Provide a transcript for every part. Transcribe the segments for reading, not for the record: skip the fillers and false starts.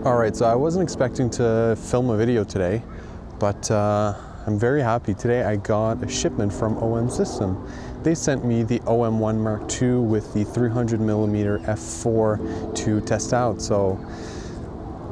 Alright, so I wasn't expecting to film a video today, but I'm very happy. Today I got a shipment from OM System. They sent me the OM1 Mark II with the 300mm f4 to test out. So,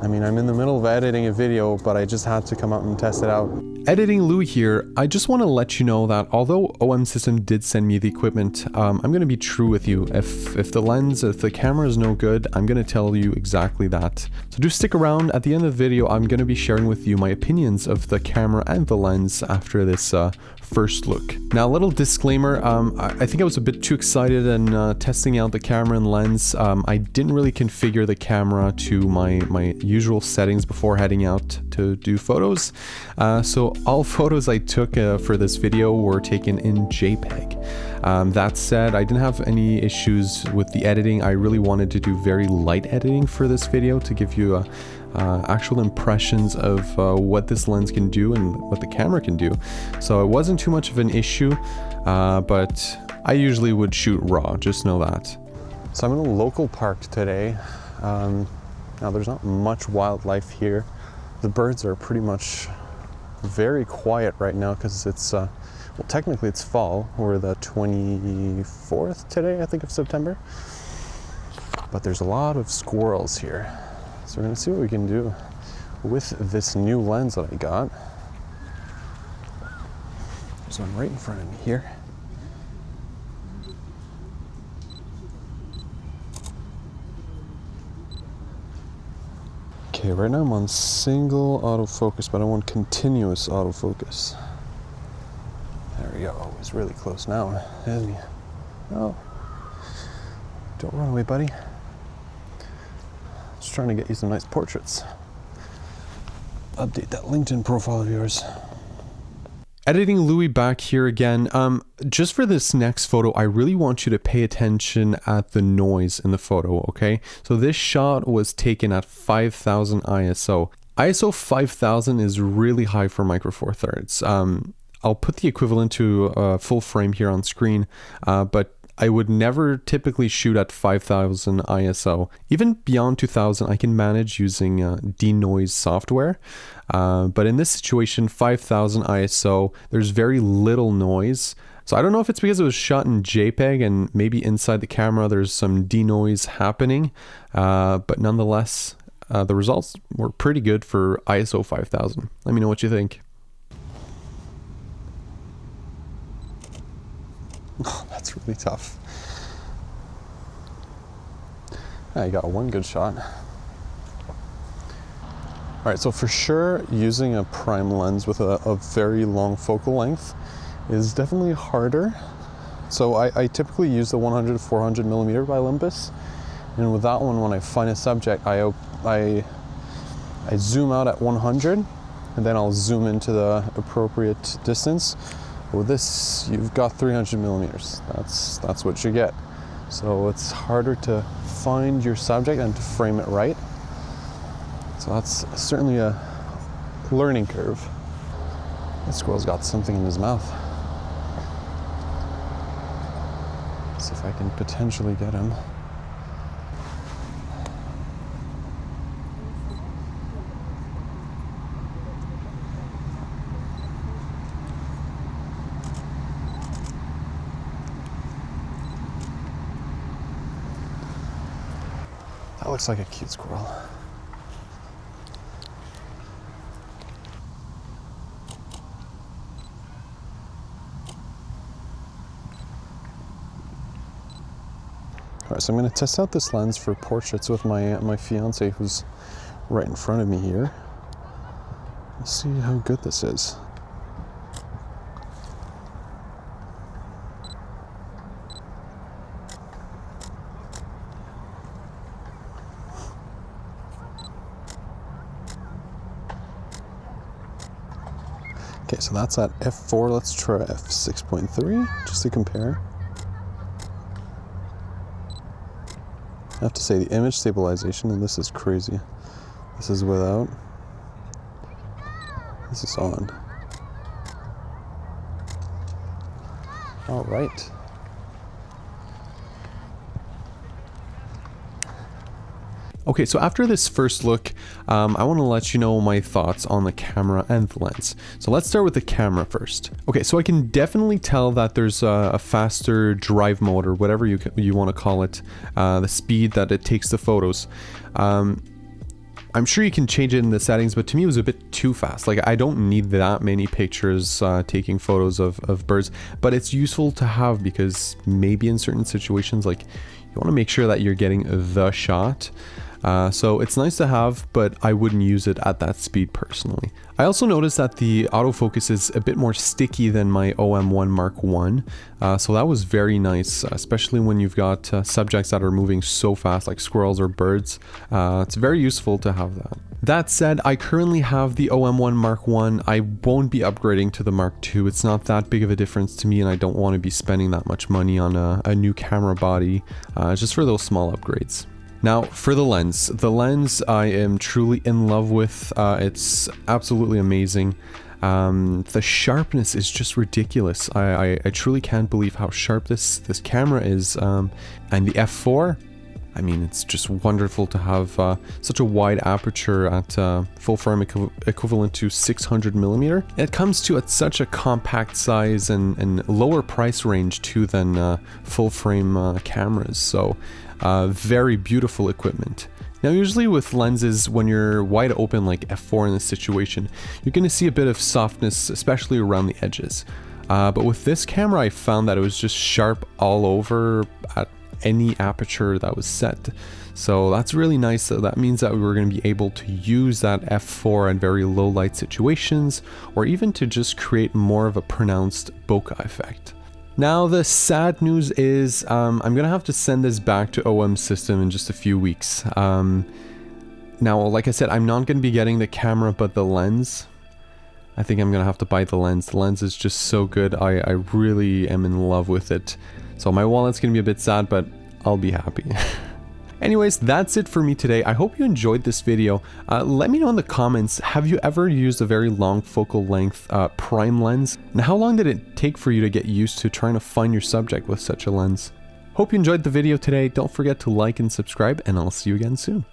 I mean, I'm in the middle of editing a video, but I just had to come out and test it out. Editing Louis here. I just want to let you know that although OM System did send me the equipment, I'm going to be true with you. If the camera is no good, I'm going to tell you exactly that. So do stick around. At the end of the video, I'm going to be sharing with you my opinions of the camera and the lens after this first look. Now, a little disclaimer, I think I was a bit too excited in testing out the camera and lens. I didn't really configure the camera to my usual settings before heading out to do photos. So all photos I took for this video were taken in JPEG. That said, I didn't have any issues with the editing. I really wanted to do very light editing for this video to give you actual impressions of what this lens can do and what the camera can do. So it wasn't too much of an issue, but I usually would shoot raw, just know that. So I'm in a local park today. Now there's not much wildlife here. The birds are pretty much very quiet right now because it's, well, technically it's fall. We're the 24th today, I think, of September. But there's a lot of squirrels here. So we're gonna see what we can do with this new lens that I got. There's one right in front of me here. Okay, right now I'm on single autofocus, but I want continuous autofocus. There we go. Oh, he's really close now, isn't he? Oh, don't run away, buddy. Just trying to get you some nice portraits. Update that LinkedIn profile of yours. Editing Louis back here again. Just for this next photo, I really want you to pay attention at the noise in the photo, okay? So this shot was taken at 5000 ISO. ISO 5000 is really high for Micro Four Thirds. I'll put the equivalent to full frame here on screen, but I would never typically shoot at 5000 ISO. Even beyond 2000, I can manage using denoise software. But in this situation, 5000 ISO, there's very little noise. So I don't know if it's because it was shot in JPEG and maybe inside the camera there's some denoise happening. But nonetheless, the results were pretty good for ISO 5000. Let me know what you think. Oh, that's really tough. I got one good shot. All right, so for sure, using a prime lens with a very long focal length is definitely harder. So I typically use the 100-400mm by Olympus, and with that one, when I find a subject, I zoom out at 100, and then I'll zoom into the appropriate distance. With this, you've got 300mm. That's what you get. So it's harder to find your subject and to frame it right. So that's certainly a learning curve. This squirrel's got something in his mouth. Let's see if I can potentially get him. That looks like a cute squirrel. All right, so I'm going to test out this lens for portraits with my fiance, who's right in front of me here. Let's see how good this is. Okay, so that's at f4. Let's try f6.3 just to compare. I have to say the image stabilization, and this is crazy. This is without. This is on. All right. Okay, so after this first look, I want to let you know my thoughts on the camera and the lens. So let's start with the camera first. Okay, so I can definitely tell that there's a faster drive mode, or whatever you want to call it, the speed that it takes the photos. I'm sure you can change it in the settings, but to me it was a bit too fast. Like, I don't need that many pictures taking photos of birds, but it's useful to have because maybe in certain situations, like, you want to make sure that you're getting the shot. So it's nice to have, but I wouldn't use it at that speed personally. I also noticed that the autofocus is a bit more sticky than my OM1 Mark I, so that was very nice, especially when you've got subjects that are moving so fast, like squirrels or birds. It's very useful to have that. That said, I currently have the OM1 Mark I. I won't be upgrading to the Mark II. It's not that big of a difference to me, and I don't want to be spending that much money on a new camera body, just for those small upgrades. Now, for the lens I am truly in love with. It's absolutely amazing. The sharpness is just ridiculous. I truly can't believe how sharp this camera is. And the f4, I mean, it's just wonderful to have such a wide aperture at full frame equivalent to 600mm. It comes to at such a compact size and lower price range too than full frame cameras. So very beautiful equipment. Now, usually with lenses, when you're wide open like f4 in this situation, you're going to see a bit of softness, especially around the edges. But with this camera, I found that it was just sharp all over at any aperture that was set. So that's really nice. So that means that we were going to be able to use that f4 in very low light situations, or even to just create more of a pronounced bokeh effect. Now, the sad news is I'm going to have to send this back to OM System in just a few weeks. Now, like I said, I'm not going to be getting the camera, but the lens, I think I'm going to have to buy the lens. The lens is just so good. I really am in love with it. So my wallet's going to be a bit sad, but I'll be happy. Anyways, that's it for me today. I hope you enjoyed this video. Let me know in the comments, have you ever used a very long focal length prime lens? And how long did it take for you to get used to trying to find your subject with such a lens? Hope you enjoyed the video today. Don't forget to like and subscribe, and I'll see you again soon.